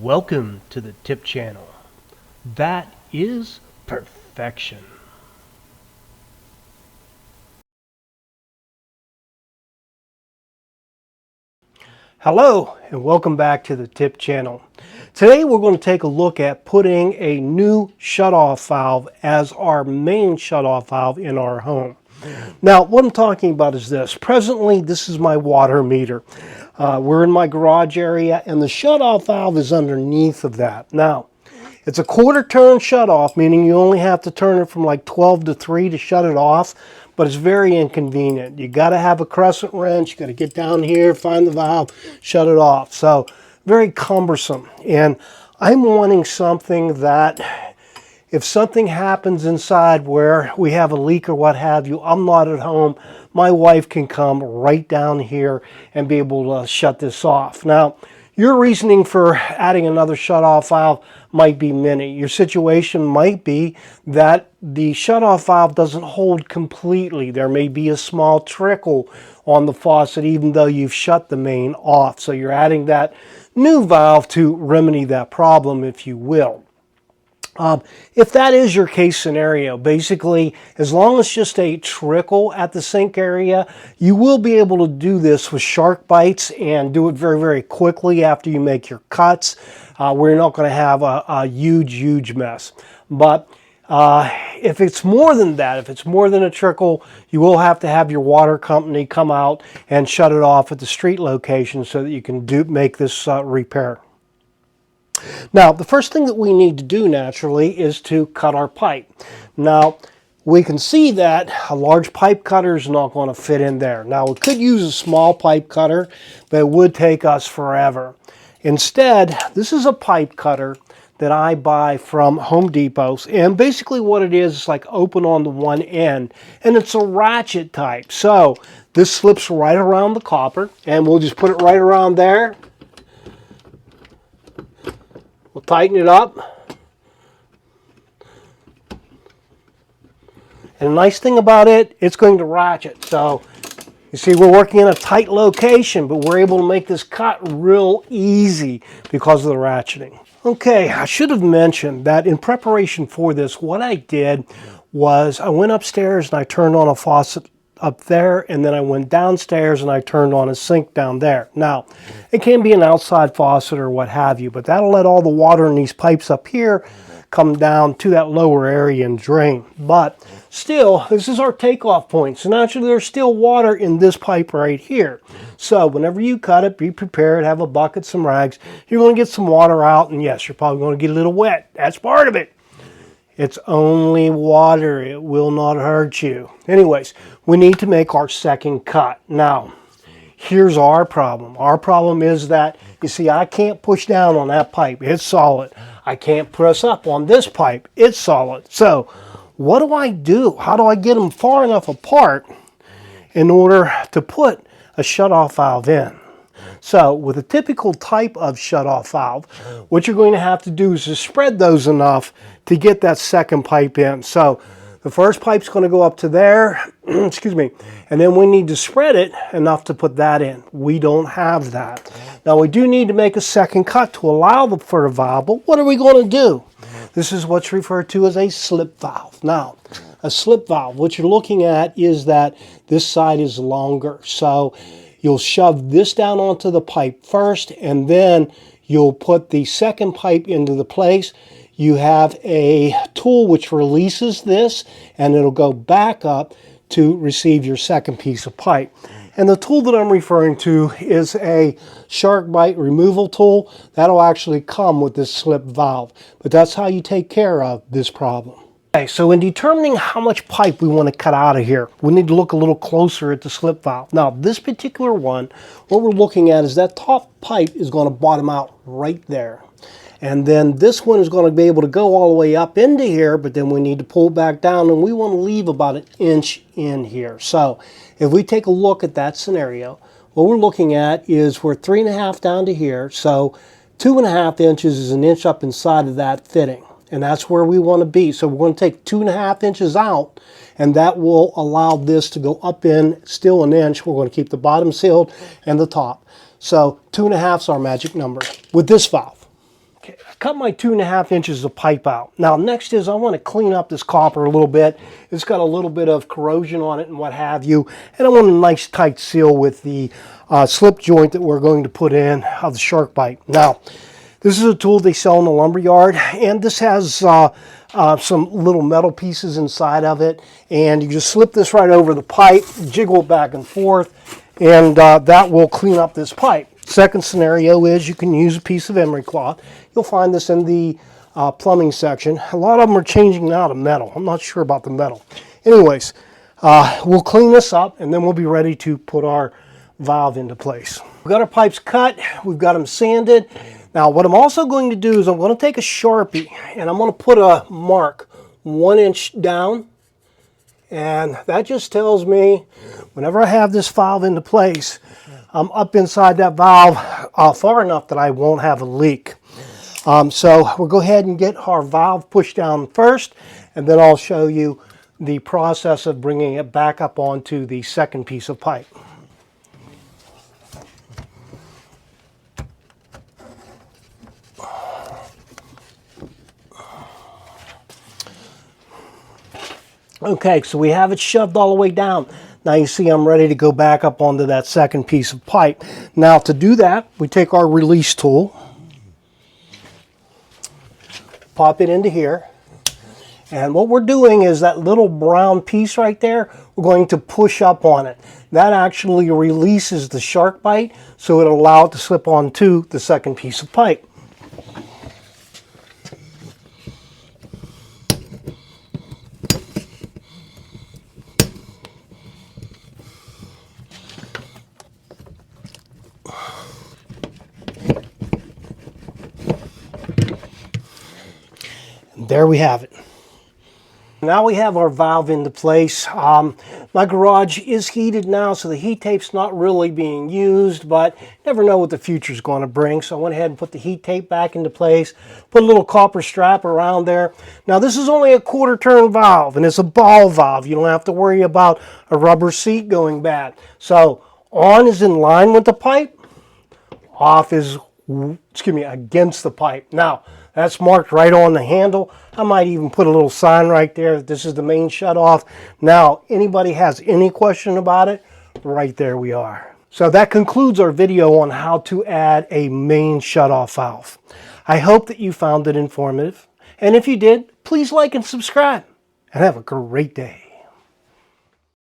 Welcome to the tip channel. That is perfection. Hello and welcome back to the tip channel. Today we're going to take a look at putting a new shutoff valve as our main shutoff valve in our home. Now what I'm talking about is this. Presently this is my water meter. We're in my garage area and the shutoff valve is underneath of that. Now it's a quarter turn shutoff, meaning you only have to turn it from like 12 to 3 to shut it off, but it's very inconvenient. You got to have a crescent wrench, you got to get down here, find the valve, shut it off. So very cumbersome. And I'm wanting something that if something happens inside where we have a leak or what have you, I'm not at home, my wife can come right down here and be able to shut this off. Now, your reasoning for adding another shutoff valve might be many. Your situation might be that the shutoff valve doesn't hold completely. There may be a small trickle on the faucet even though you've shut the main off. So you're adding that new valve to remedy that problem, if you will. If that is your case scenario, basically, as long as it's just a trickle at the sink area, you will be able to do this with SharkBites and do it very, very quickly after you make your cuts. We're not going to have a huge mess. But if it's more than that, if it's more than a trickle, you will have to have your water company come out and shut it off at the street location so that you can make this repair. Now, the first thing that we need to do naturally is to cut our pipe. Now, we can see that a large pipe cutter is not going to fit in there. Now, we could use a small pipe cutter, but it would take us forever. Instead, this is a pipe cutter that I buy from Home Depot, and basically what it is like open on the one end, and it's a ratchet type. So this slips right around the copper, and we'll just put it right around there. We'll tighten it up. And the nice thing about it, it's going to ratchet. So you see we're working in a tight location, but we're able to make this cut real easy because of the ratcheting. Okay, I should have mentioned that in preparation for this, what I did was I went upstairs and I turned on a faucet up there, and then I went downstairs and I turned on a sink down there. Now, it can be an outside faucet or what have you, but that'll let all the water in these pipes up here come down to that lower area and drain. But still, this is our takeoff point. So naturally, there's still water in this pipe right here. So whenever you cut it, be prepared, have a bucket, some rags. You're going to get some water out, and yes, you're probably going to get a little wet. That's part of it. It's only water. It will not hurt you. Anyways, we need to make our second cut. Now, here's our problem. Our problem is that, you see, I can't push down on that pipe. It's solid. I can't press up on this pipe. It's solid. So, what do I do? How do I get them far enough apart in order to put a shutoff valve in? So with a typical type of shutoff valve, what you're going to have to do is to spread those enough to get that second pipe in. So the first pipe's going to go up to there, excuse me, and then we need to spread it enough to put that in. We don't have that. Now we do need to make a second cut to allow for the valve, but what are we going to do? This is what's referred to as a slip valve. Now, a slip valve, what you're looking at is that this side is longer. So you'll shove this down onto the pipe first, and then you'll put the second pipe into the place. You have a tool which releases this, and it'll go back up to receive your second piece of pipe. And the tool that I'm referring to is a SharkBite removal tool. That'll actually come with this slip valve. But that's how you take care of this problem. Okay, so in determining how much pipe we want to cut out of here, we need to look a little closer at the slip valve. Now, this particular one, what we're looking at is that top pipe is going to bottom out right there. And then this one is going to be able to go all the way up into here, but then we need to pull back down, and we want to leave about 1 inch in here. So if we take a look at that scenario, what we're looking at is we're 3.5 down to here. So 2.5 inches is 1 inch up inside of that fitting. And that's where we want to be. So we're going to take 2.5 inches out, and that will allow this to go up in still 1 inch. We're going to keep the bottom sealed and the top. So 2.5 is our magic number with this valve. cut my 2.5 inches of pipe out. Now next is I want to clean up this copper a little bit. It's got a little bit of corrosion on it and what have you. And I want a nice tight seal with the slip joint that we're going to put in of the SharkBite. Now, this is a tool they sell in the lumber yard, and this has some little metal pieces inside of it, and you just slip this right over the pipe, jiggle it back and forth, and that will clean up this pipe. Second scenario is you can use a piece of emery cloth. You'll find this in the plumbing section. A lot of them are changing now to metal. I'm not sure about the metal. Anyways, we'll clean this up, and then we'll be ready to put our valve into place. We've got our pipes cut, we've got them sanded. Now what I'm also going to do is I'm going to take a Sharpie and I'm going to put a mark 1 inch down, and that just tells me whenever I have this valve into place, I'm up inside that valve far enough that I won't have a leak. So we'll go ahead and get our valve pushed down first, and then I'll show you the process of bringing it back up onto the second piece of pipe. Okay, so we have it shoved all the way down. Now you see I'm ready to go back up onto that second piece of pipe. Now to do that, we take our release tool, pop it into here, and what we're doing is that little brown piece right there, we're going to push up on it. That actually releases the SharkBite, so it'll allow it to slip onto the second piece of pipe. There we have it. Now we have our valve into place. My garage is heated now, so the heat tape's not really being used, but you never know what the future is going to bring. So I went ahead and put the heat tape back into place, put a little copper strap around there. Now this is only a 1/4 turn valve, and it's a ball valve. You don't have to worry about a rubber seat going bad. So on is in line with the pipe, off is, against the pipe. Now, that's marked right on the handle. I might even put a little sign right there that this is the main shutoff. Now, anybody has any question about it, right there we are. So that concludes our video on how to add a main shutoff valve. I hope that you found it informative. And if you did, please like and subscribe. And have a great day.